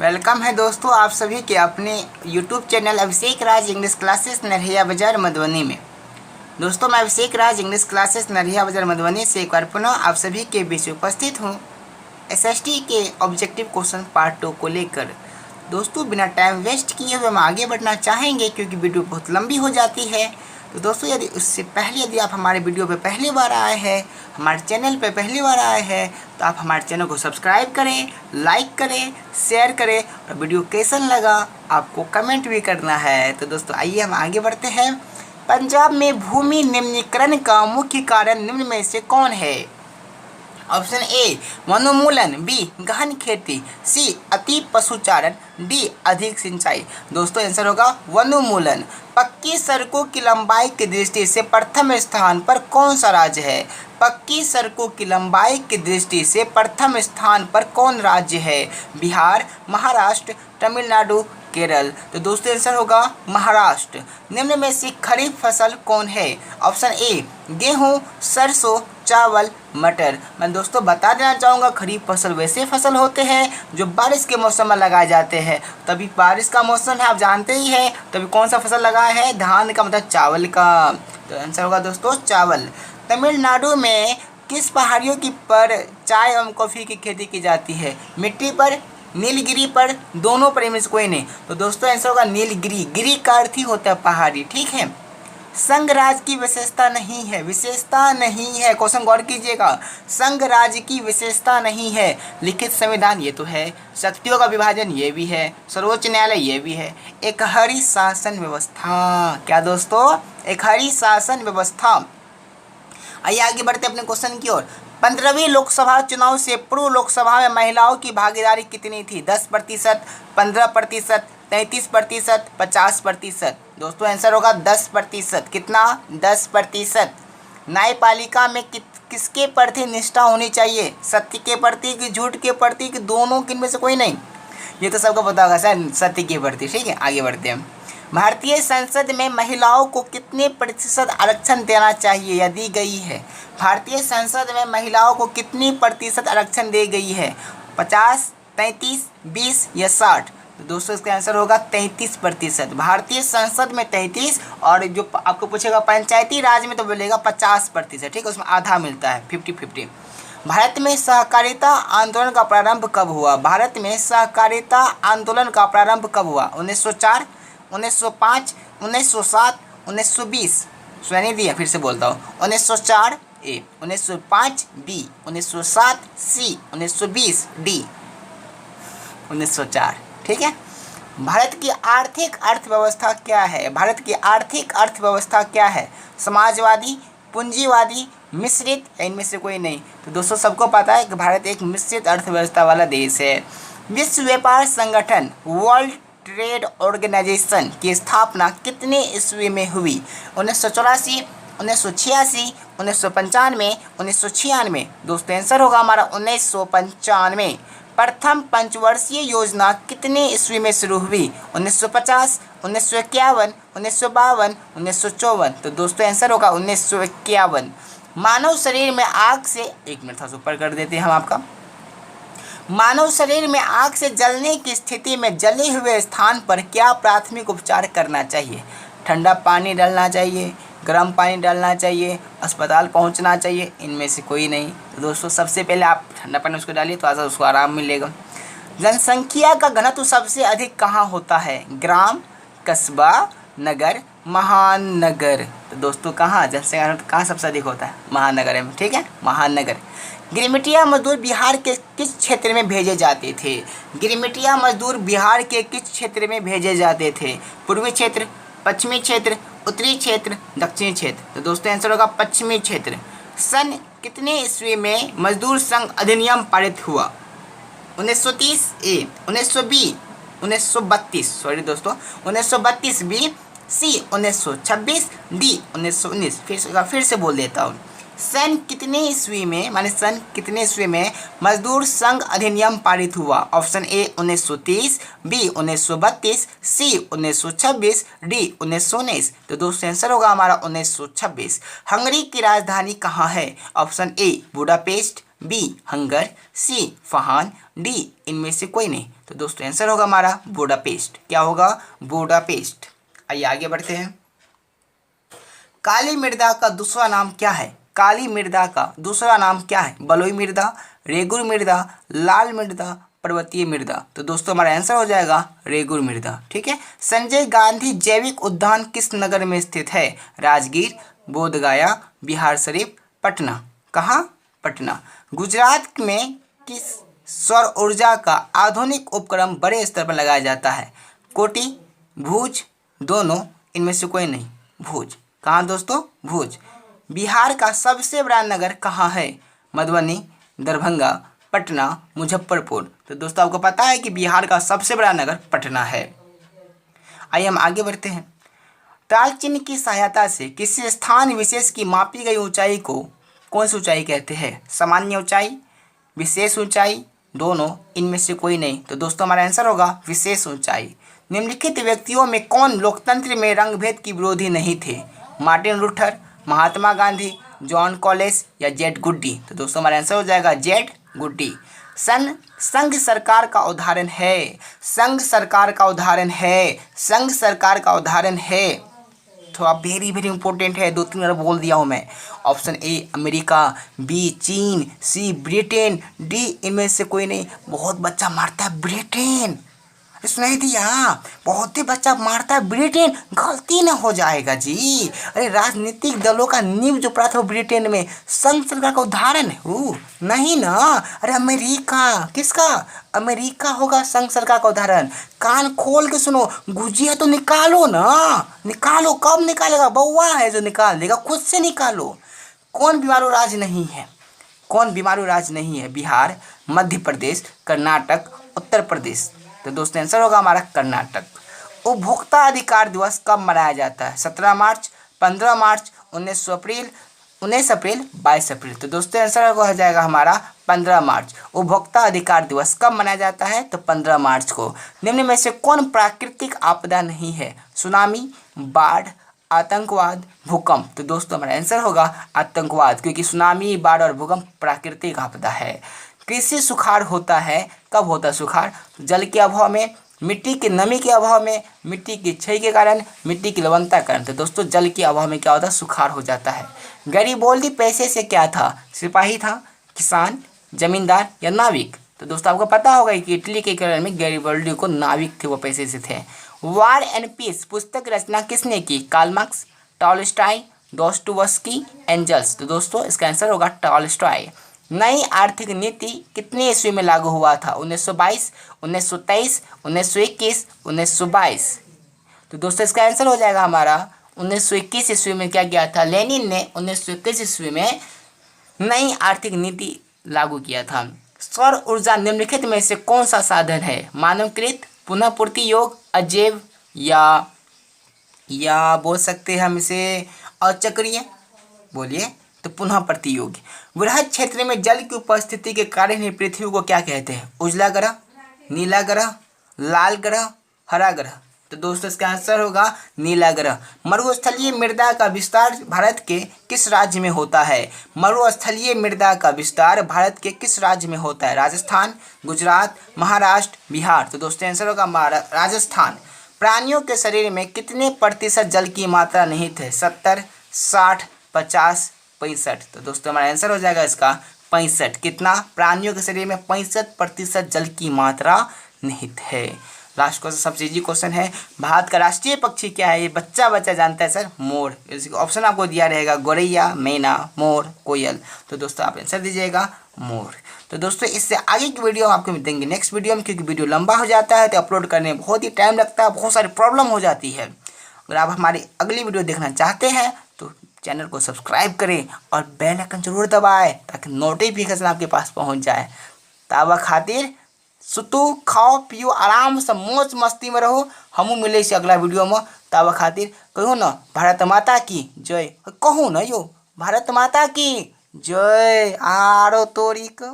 Welcome है दोस्तों आप सभी के अपने YouTube चैनल अभिषेक राज इंग्लिश क्लासेस नरहिया बाजार मधुबनी में। दोस्तों मैं अभिषेक राज इंग्लिश क्लासेस नरहिया बाजार मधुबनी से एक बार पुनः आप सभी के बीच उपस्थित हूँ एसएसटी के ऑब्जेक्टिव क्वेश्चन पार्ट 2 को लेकर। दोस्तों बिना टाइम वेस्ट किए हुए हम आगे बढ़ना चाहेंगे क्योंकि वीडियो बहुत लंबी हो जाती है। तो दोस्तों यदि आप हमारे वीडियो पे पहली बार आए हैं, हमारे चैनल पे पहली बार आए हैं, तो आप हमारे चैनल को सब्सक्राइब करें, लाइक करें, शेयर करें और वीडियो कैसन लगा आपको कमेंट भी करना है। तो दोस्तों आइए हम आगे बढ़ते हैं। पंजाब में भूमि निम्नीकरण का मुख्य कारण निम्न में से कौन है? ऑप्शन ए वनोन्मूलन, बी गहन खेती, सी अति पशुचारण, डी अधिक सिंचाई। दोस्तों आंसर होगा वनोन्मूलन। पक्की सड़कों की लंबाई की दृष्टि से प्रथम स्थान पर कौन सा राज्य है? पक्की सड़कों की लंबाई की दृष्टि से प्रथम स्थान पर कौन राज्य है? बिहार, महाराष्ट्र, तमिलनाडु, केरल। तो दोस्तों आंसर होगा महाराष्ट्र। निम्न में से खरीफ फसल कौन है? ऑप्शन ए गेहूं, सरसों, चावल, मटर। मैं दोस्तों बता देना चाहूँगा खरीफ फसल वैसे फसल होते हैं जो बारिश के मौसम में लगाए जाते हैं। तभी बारिश का मौसम है, आप जानते ही हैं, तभी कौन सा फसल लगाया है? धान का, मतलब चावल का। तो आंसर होगा दोस्तों चावल। तमिलनाडु में किस पहाड़ियों की पर चाय एवं कॉफ़ी की खेती की जाती है? मिट्टी पर, नीलगिरी पर, दोनों पर, इनमें से कोई नहीं। तो दोस्तों आंसर होगा नीलगिरी। गिरी का अर्थ ही होता है पहाड़ी, ठीक है। संघ राज्य की विशेषता नहीं है, विशेषता नहीं है, क्वेश्चन गौर कीजिएगा। संघ राज्य की विशेषता नहीं है। लिखित संविधान ये तो है, शक्तियों का विभाजन ये भी है, सर्वोच्च न्यायालय ये भी है, एक हरी शासन व्यवस्था। क्या दोस्तों? एक हरी शासन व्यवस्था। आइए आगे बढ़ते अपने क्वेश्चन की ओर। 15वीं लोकसभा चुनाव से पूर्व लोकसभा में महिलाओं की भागीदारी कितनी थी? 10%, 15%, 33%, 50%। दोस्तों आंसर होगा 10%। कितना? 10%। न्यायपालिका में किसके प्रति निष्ठा होनी चाहिए? सत्य के प्रति कि झूठ के प्रति कि दोनों, किनमें से कोई नहीं? ये तो सबको पता होगा सर, सत्य के प्रति, ठीक है। आगे बढ़ते हैं। भारतीय संसद में महिलाओं को कितने प्रतिशत आरक्षण देना चाहिए या दी गई है? भारतीय संसद में महिलाओं को कितनी प्रतिशत आरक्षण दी गई है? 50, 33, 20 या 60? तो दोस्तों इसका आंसर होगा 33%। भारतीय संसद में 33 और जो आपको पूछेगा पंचायती राज में तो बोलेगा 50%, ठीक है, उसमें आधा मिलता है, 50-50। भारत में सहकारिता आंदोलन का प्रारंभ कब हुआ? भारत में सहकारिता आंदोलन का प्रारंभ कब हुआ? 1904, 1905, 1907, 1920? सुनाई दिया, फिर से बोलता हूँ। 1904 ए, 1905 बी, 1907 सी, 1920 डी। 1904, ठीक है। भारत की आर्थिक अर्थव्यवस्था क्या है? भारत की आर्थिक अर्थव्यवस्था क्या है? समाजवादी, पूंजीवादी, मिश्रित, इनमें से कोई नहीं? तो दोस्तों सबको पता है कि भारत एक मिश्रित अर्थव्यवस्था वाला देश है। विश्व व्यापार संगठन वर्ल्ड ट्रेड ऑर्गेनाइजेशन की स्थापना कितने ईस्वी में हुई? 1984, 1986, 1995, 1996? दोस्तों आंसर होगा हमारा 1995। प्रथम पंचवर्षीय योजना कितने ईस्वी में शुरू हुई? 1950, 1951, 1952, 1954? तो दोस्तों आंसर होगा 1951। मानव शरीर में आग से, एक मिनट था ऊपर कर देते हैं हम आपका। मानव शरीर में आग से जलने की स्थिति में जले हुए स्थान पर क्या प्राथमिक उपचार करना चाहिए? ठंडा पानी डालना चाहिए, गर्म पानी डालना चाहिए, अस्पताल पहुंचना चाहिए? इनमें से कोई नहीं। तो दोस्तों सबसे पहले आप ठंडा पानी उसको डालिए तो ऐसा उसको आराम मिलेगा। जनसंख्या का घनत्व सबसे अधिक कहाँ होता है? ग्राम, कस्बा, नगर, महानगर? तो दोस्तों कहाँ जनसंख्या घनत्व कहाँ सबसे अधिक होता है? महानगर में, ठीक है, महानगर। गिरमिटिया मजदूर बिहार के किस क्षेत्र में भेजे जाते थे? गिरमिटिया मजदूर बिहार के किस क्षेत्र में भेजे जाते थे? पूर्वी क्षेत्र, पश्चिमी क्षेत्र, उत्तरी क्षेत्र, दक्षिणी क्षेत्र? तो दोस्तों आंसर होगा पश्चिमी क्षेत्र। सन कितने ईस्वी में मजदूर संघ अधिनियम पारित हुआ? 1930 ए, 1920, 1932, सॉरी दोस्तों 1932 बी, सी 1926 डी 1919? फिर से बोल देता हूँ। सन कितने ईस्वी में, माने सन कितने ईस्वी में मजदूर संघ अधिनियम पारित हुआ? Option A 1930, B 1932, C 1926, D 1919? तो दोस्तों आंसर होगा हमारा 1926। हंगरी की राजधानी कहाँ है? Option A Budapest, B Hungary, C फहान, डी इनमें से कोई नहीं। तो दोस्तों आंसर होगा हमारा बुडापेस्ट। क्या होगा? बुडापेस्ट। आइए आगे बढ़ते हैं। काली मृदा का दूसरा नाम क्या है? काली मृदा का दूसरा नाम क्या है? बलुई मृदा, रेगुर मृदा, लाल मृदा, पर्वतीय मृदा। तो दोस्तों हमारा आंसर हो जाएगा रेगुर मृदा। ठीक है। संजय गांधी जैविक उद्यान किस नगर में स्थित है? राजगीर, बोधगया, बिहार शरीफ, पटना। कहाँ? पटना। गुजरात में किस सौर ऊर्जा का आधुनिक उपकरण बड़े स्तर पर लगाया जाता है? कोटी, भुज, दोनों, इनमें से कोई नहीं। भुज। कहाँ दोस्तों? भुज। बिहार का सबसे बड़ा नगर कहाँ है? मधुबनी, दरभंगा, पटना, मुजफ्फरपुर। तो दोस्तों आपको पता है कि बिहार का सबसे बड़ा नगर पटना है। आइए हम आगे बढ़ते हैं। ताल चिन्ह की सहायता से किसी स्थान विशेष की मापी गई ऊंचाई को कौन सी ऊंचाई कहते हैं? सामान्य ऊंचाई, विशेष ऊंचाई, दोनों, इनमें से कोई नहीं। तो दोस्तों हमारा आंसर होगा विशेष ऊंचाई। निम्नलिखित व्यक्तियों में कौन लोकतंत्र में रंगभेद की विरोधी नहीं थे? Martin Luther, Mahatma Gandhi, John college या जेड गुड्डी। तो दोस्तों हमारा आंसर हो जाएगा जेड गुड्डी। संघ सरकार का उदाहरण है। संघ सरकार का उदाहरण है। संघ सरकार का उदाहरण है। थोड़ा वेरी वेरी इंपॉर्टेंट है, 2-3 बार बोल दिया हूँ मैं। ऑप्शन ए अमेरिका, बी चीन, सी ब्रिटेन, डी इनमें से कोई नहीं। बहुत बच्चा मारता है ब्रिटेन, सुनाई दिया? बहुत ही बच्चा मारता है ब्रिटेन। गलती ना हो जाएगा जी। अरे राजनीतिक दलों का नींव जो पड़ा था वो ब्रिटेन में। संघ सरकार का उदाहरण है वो, नहीं ना। अरे अमेरिका। किसका? अमेरिका होगा संघ सरकार का उदाहरण। कान खोल के सुनो, गुजिया तो निकालो ना, निकालो। कब निकालेगा? बउआ है जो निकाल देगा, खुद से निकालो। कौन बीमारू राज्य नहीं है? कौन बीमारू राज्य नहीं है? बिहार, मध्य प्रदेश, कर्नाटक, उत्तर प्रदेश। तो दोस्तों आंसर होगा हमारा कर्नाटक। उपभोक्ता अधिकार दिवस कब मनाया जाता है? 17 मार्च, 15 मार्च, 19 अप्रैल, 22 अप्रैल। तो दोस्तों आंसर हो जाएगा हमारा 15 मार्च। उपभोक्ता अधिकार दिवस कब मनाया जाता है? तो 15 मार्च को। निम्न में से कौन प्राकृतिक आपदा नहीं है? सुनामी, बाढ़, आतंकवाद, भूकंप। तो दोस्तों हमारा आंसर होगा आतंकवाद, क्योंकि सुनामी, बाढ़ और भूकंप प्राकृतिक आपदा है। कृषि सुखाड़ होता है। कब होता है सुखाड़? जल के अभाव में, मिट्टी की नमी के अभाव में, मिट्टी की क्षय के कारण, मिट्टी की लवणता के कारण। तो दोस्तों जल के अभाव में क्या होता है? सुखाड़ हो जाता है। गैरिबोल्डी पेशे से क्या था? सिपाही था, किसान, जमींदार या नाविक। तो दोस्तों आपको पता होगा कि इटली के कारण में गैरिबोल्डी को नाविक थे, वो पेशे से थे। वॉर एंड पीस पुस्तक रचना किसने की? Karl Marx, Tolstoy, Dostoevsky, Engels. तो दोस्तों इसका आंसर होगा टॉलस्टॉय। नई आर्थिक नीति कितने ईस्वी में लागू हुआ था? 1922, 1923, 1921, 1922। तो दोस्तों इसका आंसर हो जाएगा हमारा 1921 ईस्वी में क्या किया था? लेनिन ने 1921 ईस्वी में नई आर्थिक नीति लागू किया था। सौर ऊर्जा निम्नलिखित में से कौन सा साधन है? मानवकृत, पुनः पूर्ति योग, अजैव या बोल सकते हैं हम इसे अचक्रीय। बोलिए। तो पुनः प्रतियोगी। बृहद क्षेत्र में जल की उपस्थिति के कारण ही पृथ्वी को क्या कहते हैं? उजला ग्रह, नीला ग्रह, लाल ग्रह, हरा ग्रह। तो दोस्तों इसका आंसर होगा नीला ग्रह। मरुस्थलीय मृदा का विस्तार भारत के किस राज्य में होता है? मरुस्थलीय मृदा का विस्तार भारत के किस राज्य में होता है? राजस्थान, गुजरात, महाराष्ट्र, बिहार। तो दोस्तों आंसर होगा हमारा राजस्थान। प्राणियों के शरीर में कितने प्रतिशत जल की मात्रा निहित है? 70, 60, 50, 65। तो दोस्तों हमारा आंसर हो जाएगा इसका 65। कितना? प्राणियों के शरीर में 65% जल की मात्रा निहित है। लास्ट क्वेश्चन सबसे इजी क्वेश्चन है। भारत का राष्ट्रीय पक्षी क्या है? ये बच्चा जानता है सर, मोर। ऑप्शन आपको दिया रहेगा गौरैया, मैना, मोर, कोयल। तो दोस्तों आप आंसर दीजिएगा मोर। तो दोस्तों इससे आगे की वीडियो हम आपको देंगे नेक्स्ट वीडियो में, क्योंकि वीडियो लंबा हो जाता है तो अपलोड करने में बहुत ही टाइम लगता है, बहुत सारी प्रॉब्लम हो जाती है। अगर आप हमारी अगली वीडियो देखना चाहते हैं तो चैनल को सब्सक्राइब करें और बेल आइकन जरूर दबाएं ताकि नोटिफिकेशन आपके पास पहुंच जाए। तावा खातिर सुतू, खाओ पियो, आराम से मौज मस्ती में रहो। हमू मिले से अगला वीडियो में। तावा खातिर कहो ना भारत माता की जय, कहूँ ना यो भारत माता की जय। आरो तोरी को